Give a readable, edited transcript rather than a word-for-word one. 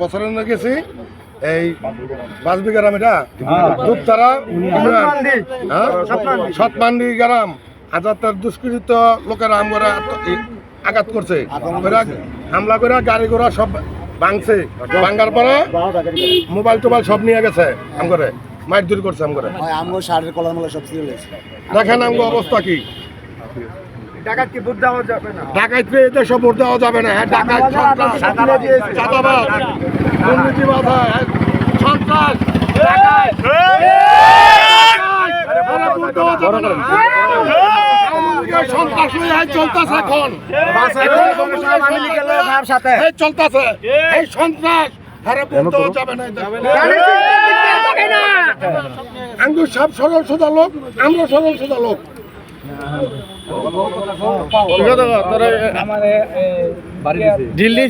বছরের গেছি এই 5 বিঘা গ্রাম এটা দুপতারা সতমান্ডি গ্রাম হাজারটার দুষ্কৃত লোকেরা আমরা আঘাত করছে হামলা করে গাড়ি ঘোড়া সব ভাঙছে ভাঙার পরে মোবাইল টোবাইল সব নিয়ে গেছে আমগরে মারধর করছে আমগরে দেখেন আমগো অবস্থা কি ডাকাতকে ভোট দেওয়া যাবে না। ডাকাইতে এদেশে ভোট দেওয়া যাবে না। হ্যাঁ ডাকাত চাঁদাবাজ দুর্নীতিবাজ সন্ত্রাস সন্ত্রাস চলতেছে এখন চলতেছে এই সন্ত্রাস যাবে না। আঙ্গুর সব সরল সোজা লোক, আমরা সরল সোজা লোক। দিল্লি